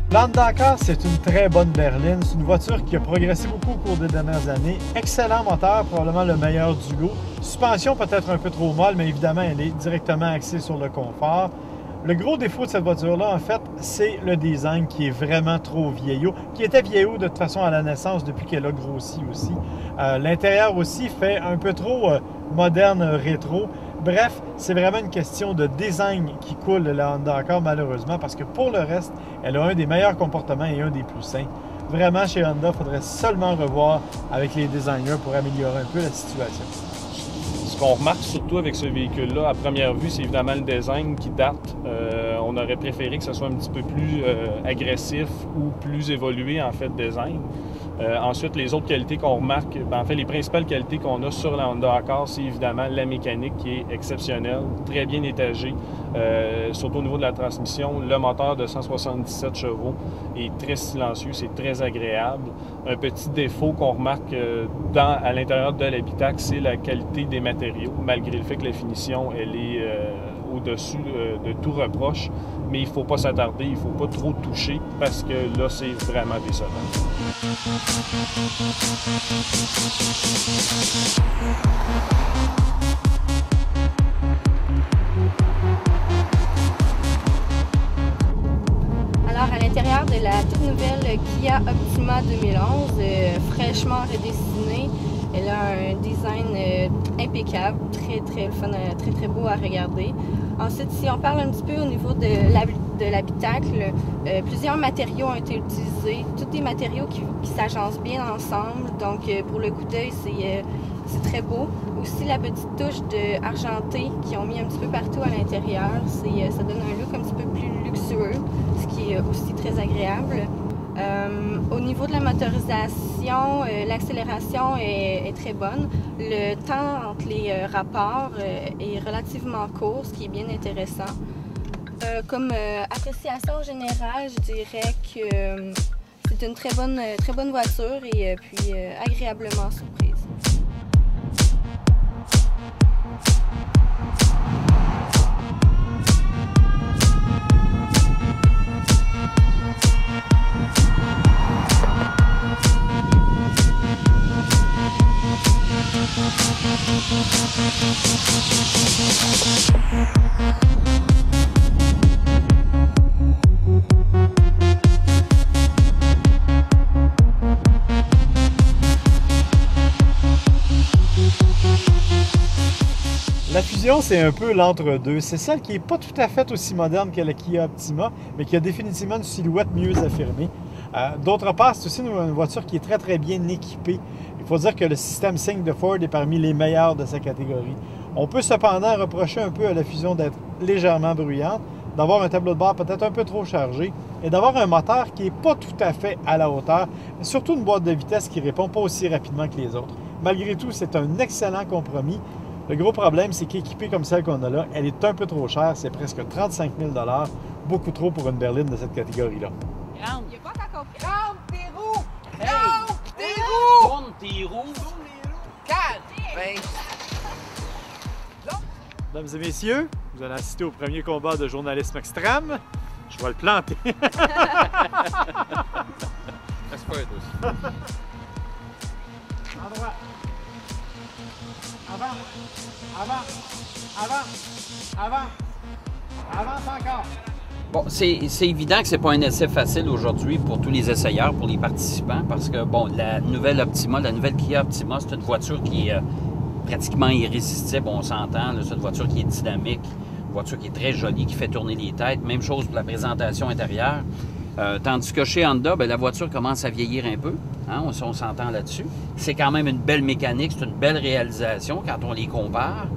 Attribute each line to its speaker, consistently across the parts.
Speaker 1: L'Honda Accord, c'est une très bonne berline. C'est une voiture qui a progressé beaucoup au cours des dernières années. Excellent moteur, probablement le meilleur du lot. Suspension peut-être un peu trop molle, mais évidemment, elle est directement axée sur le confort. Le gros défaut de cette voiture-là, en fait, c'est le design qui est vraiment trop vieillot, qui était vieillot de toute façon à la naissance depuis qu'elle a grossi aussi. L'intérieur aussi fait un peu trop moderne, rétro. Bref, c'est vraiment une question de design qui coule la Honda Accord, malheureusement, parce que pour le reste, elle a un des meilleurs comportements et un des plus sains. Vraiment, chez Honda, il faudrait seulement revoir avec les designers pour améliorer un peu la situation.
Speaker 2: Ce qu'on remarque surtout avec ce véhicule-là, à première vue, c'est évidemment le design qui date. On aurait préféré que ce soit un petit peu plus agressif ou plus évolué, en fait, design. Ensuite, les autres qualités qu'on remarque, en fait, les principales qualités qu'on a sur la Honda Accord, c'est évidemment la mécanique qui est exceptionnelle, très bien étagée, surtout au niveau de la transmission. Le moteur de 177 chevaux est très silencieux, c'est très agréable. Un petit défaut qu'on remarque à l'intérieur de l'habitacle, c'est la qualité des matériaux, malgré le fait que la finition, elle est au-dessus de tout reproche. Mais il ne faut pas s'attarder, il ne faut pas trop toucher parce que là, c'est vraiment décevant.
Speaker 3: Alors, à l'intérieur de la toute nouvelle Kia Optima 2011, fraîchement redessinée, elle a un design impeccable, très fun, très beau à regarder. Ensuite, si on parle un petit peu au niveau de l'habitacle, plusieurs matériaux ont été utilisés, tous des matériaux qui s'agencent bien ensemble, donc pour le coup d'œil, c'est très beau. Aussi la petite touche de argenté qu'ils ont mis un petit peu partout à l'intérieur, ça donne un look un petit peu plus luxueux, ce qui est aussi très agréable. Au niveau de la motorisation, l'accélération est très bonne. Le temps entre les rapports est relativement court, ce qui est bien intéressant. Comme appréciation générale, je dirais que c'est une très bonne voiture et puis agréablement surprise.
Speaker 1: La Fusion, c'est un peu l'entre-deux. C'est celle qui n'est pas tout à fait aussi moderne que la Kia Optima, mais qui a définitivement une silhouette mieux affirmée. D'autre part, c'est aussi une voiture qui est très bien équipée. Il faut dire que le système Sync de Ford est parmi les meilleurs de sa catégorie. On peut cependant reprocher un peu à la Fusion d'être légèrement bruyante, d'avoir un tableau de bord peut-être un peu trop chargé et d'avoir un moteur qui n'est pas tout à fait à la hauteur, mais surtout une boîte de vitesse qui ne répond pas aussi rapidement que les autres. Malgré tout, c'est un excellent compromis. Le gros problème, c'est qu'équipée comme celle qu'on a là, elle est un peu trop chère. C'est presque 35 000 $, beaucoup trop pour une berline de cette catégorie-là.
Speaker 4: Rampe. Il n'y a pas qu'à comprendre. Rampe tes roues! Rampe tes roues! Tourne tes roues! Calme!
Speaker 1: Mesdames et messieurs, vous allez assister au premier combat de journalisme extrême. Je vais le planter.
Speaker 5: Laisse faire aussi.
Speaker 1: En droit. Avance encore.
Speaker 6: Bon, c'est évident que c'est pas un essai facile aujourd'hui pour tous les essayeurs, pour les participants, parce que, bon, la nouvelle Optima, la nouvelle Kia Optima, c'est une voiture qui est pratiquement irrésistible, on s'entend. C'est une voiture qui est dynamique, une voiture qui est très jolie, qui fait tourner les têtes. Même chose pour la présentation intérieure. Tandis que chez Honda, bien, la voiture commence à vieillir un peu. Hein, on s'entend là-dessus. C'est quand même une belle mécanique, c'est une belle réalisation quand on les compare.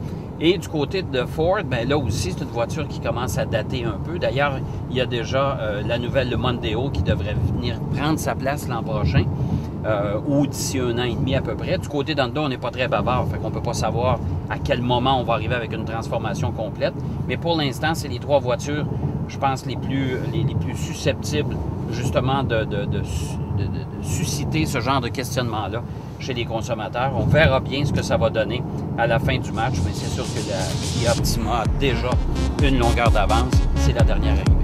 Speaker 6: Et du côté de Ford, bien là aussi, c'est une voiture qui commence à dater un peu. D'ailleurs, il y a déjà la nouvelle, le Mondeo, qui devrait venir prendre sa place l'an prochain, ou d'ici 1 an et demi à peu près. Du côté d'Honda, on n'est pas très bavard, fait qu'on ne peut pas savoir à quel moment on va arriver avec une transformation complète. Mais pour l'instant, c'est les 3 voitures, je pense, les plus susceptibles, justement, de susciter ce genre de questionnement-là chez les consommateurs. On verra bien ce que ça va donner à la fin du match, mais c'est sûr que la Kia Optima a déjà une longueur d'avance. C'est la dernière arrivée.